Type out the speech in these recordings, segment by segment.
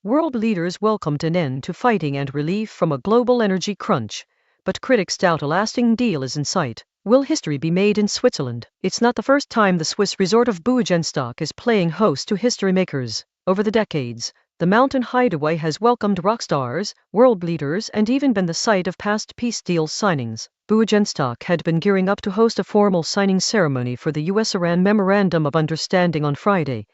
World leaders welcomed an end to fighting and relief from a global energy crunch, but critics doubt a lasting deal is in sight. Will history be made in Switzerland? It's not the first time the Swiss resort of Bürgenstock is playing host to history makers. Over the decades, the mountain hideaway has welcomed rock stars, world leaders, and even been the site of past peace deal signings. Bürgenstock had been gearing up to host a formal signing ceremony for the US-Iran memorandum of understanding on Friday,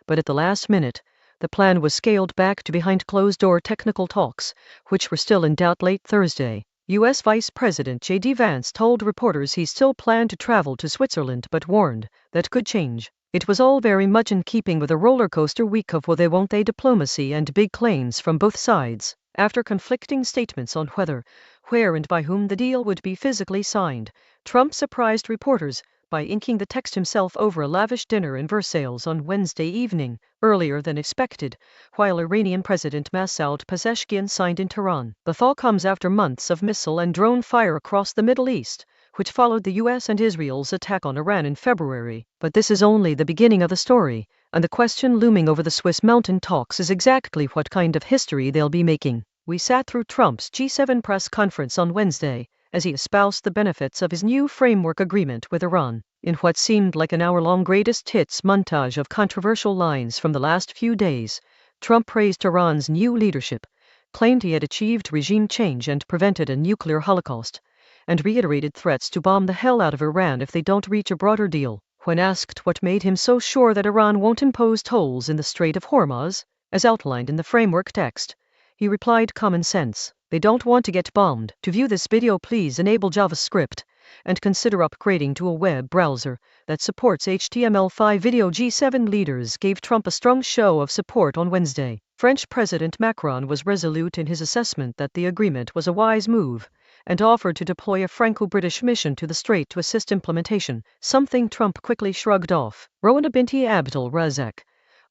but at the last minute, the plan was scaled back to behind-closed-door technical talks, which were still in doubt late Thursday. U.S. Vice President J.D. Vance told reporters he still planned to travel to Switzerland but warned that could change. It was all very much in keeping with a roller-coaster week of will-they-won't-they diplomacy and big claims from both sides. After conflicting statements on whether, where and by whom the deal would be physically signed, Trump surprised reporters by inking the text himself over a lavish dinner in Versailles on Wednesday evening, earlier than expected, while Iranian President Masoud Pezeshkian signed in Tehran. The thaw comes after months of missile and drone fire across the Middle East, which followed the US and Israel's attack on Iran in February. But this is only the beginning of the story, and the question looming over the Swiss mountain talks is exactly what kind of history they'll be making. We sat through Trump's G7 press conference on Wednesday, as he espoused the benefits of his new framework agreement with Iran. In what seemed like an hour-long greatest hits montage of controversial lines from the last few days, Trump praised Iran's new leadership, claimed he had achieved regime change and prevented a nuclear holocaust, and reiterated threats to bomb the hell out of Iran if they don't reach a broader deal. When asked what made him so sure that Iran won't impose tolls in the Strait of Hormuz, as outlined in the framework text, he replied common sense. They don't want to get bombed. To view this video, please enable JavaScript and consider upgrading to a web browser that supports HTML5. Video. G7 leaders gave Trump a strong show of support on Wednesday. French President Macron was resolute in his assessment that the agreement was a wise move and offered to deploy a Franco-British mission to the Strait to assist implementation, something Trump quickly shrugged off. Rowena Binti Abdul Razak,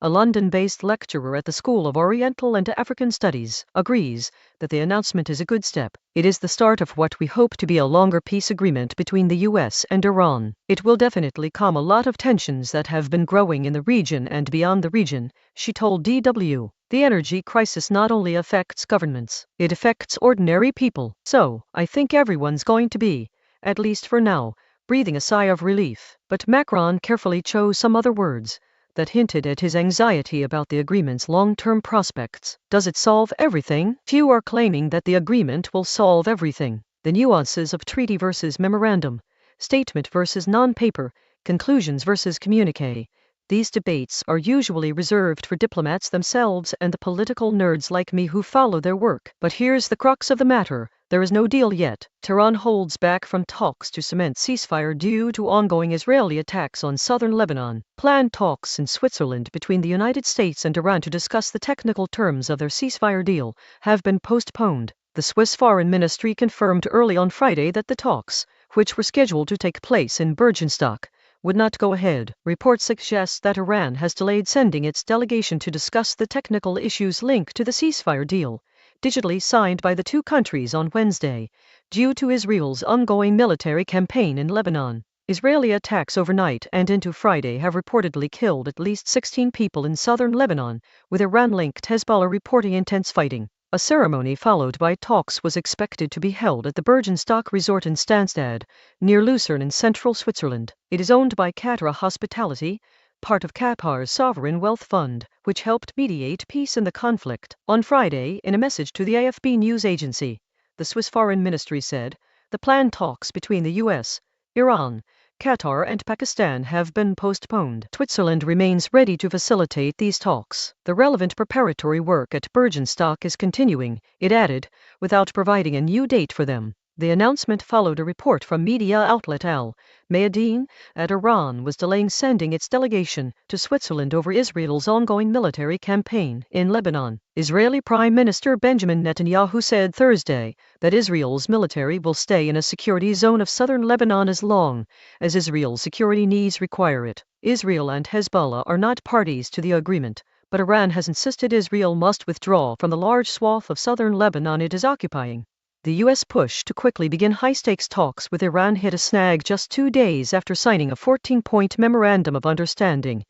a London-based lecturer at the School of Oriental and African Studies, agrees that the announcement is a good step. It is the start of what we hope to be a longer peace agreement between the US and Iran. It will definitely calm a lot of tensions that have been growing in the region and beyond the region, she told DW. The energy crisis not only affects governments, it affects ordinary people. So, I think everyone's going to be, at least for now, breathing a sigh of relief. But Macron carefully chose some other words that hinted at his anxiety about the agreement's long-term prospects. Does it solve everything? Few are claiming that the agreement will solve everything. The nuances of treaty versus memorandum, statement versus non-paper, conclusions versus communique. These debates are usually reserved for diplomats themselves and the political nerds like me who follow their work. But here's the crux of the matter. There is no deal yet. Tehran holds back from talks to cement ceasefire due to ongoing Israeli attacks on southern Lebanon. Planned talks in Switzerland between the United States and Iran to discuss the technical terms of their ceasefire deal have been postponed. The Swiss Foreign Ministry confirmed early on Friday that the talks, which were scheduled to take place in Bürgenstock, would not go ahead. Reports suggest that Iran has delayed sending its delegation to discuss the technical issues linked to the ceasefire deal, digitally signed by the two countries on Wednesday, due to Israel's ongoing military campaign in Lebanon. Israeli attacks overnight and into Friday have reportedly killed at least 16 people in southern Lebanon, with Iran-linked Hezbollah reporting intense fighting. A ceremony followed by talks was expected to be held at the Bürgenstock resort in Stansted, near Lucerne in central Switzerland. It is owned by Qatar Hospitality, part of Qatar's sovereign wealth fund, which helped mediate peace in the conflict. On Friday, in a message to the AFP news agency, the Swiss Foreign Ministry said, the planned talks between the US, Iran, Qatar and Pakistan have been postponed. Switzerland remains ready to facilitate these talks. The relevant preparatory work at Bürgenstock is continuing, it added, without providing a new date for them. The announcement followed a report from media outlet al-Mayadeen that Iran was delaying sending its delegation to Switzerland over Israel's ongoing military campaign in Lebanon. Israeli Prime Minister Benjamin Netanyahu said Thursday that Israel's military will stay in a security zone of southern Lebanon as long as Israel's security needs require it. Israel and Hezbollah are not parties to the agreement, but Iran has insisted Israel must withdraw from the large swath of southern Lebanon it is occupying. The U.S. push to quickly begin high-stakes talks with Iran hit a snag just 2 days after signing a 14-point memorandum of understanding,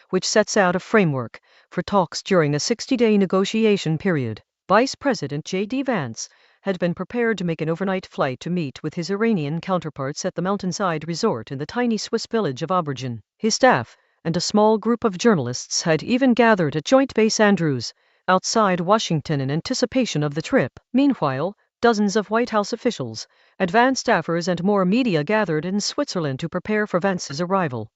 which sets out a framework for talks during a 60-day negotiation period. Vice President J.D. Vance had been prepared to make an overnight flight to meet with his Iranian counterparts at the mountainside resort in the tiny Swiss village of Aubergine. His staff and a small group of journalists had even gathered at Joint Base Andrews, outside Washington, in anticipation of the trip. Meanwhile, dozens of White House officials, advanced staffers and more media gathered in Switzerland to prepare for Vance's arrival.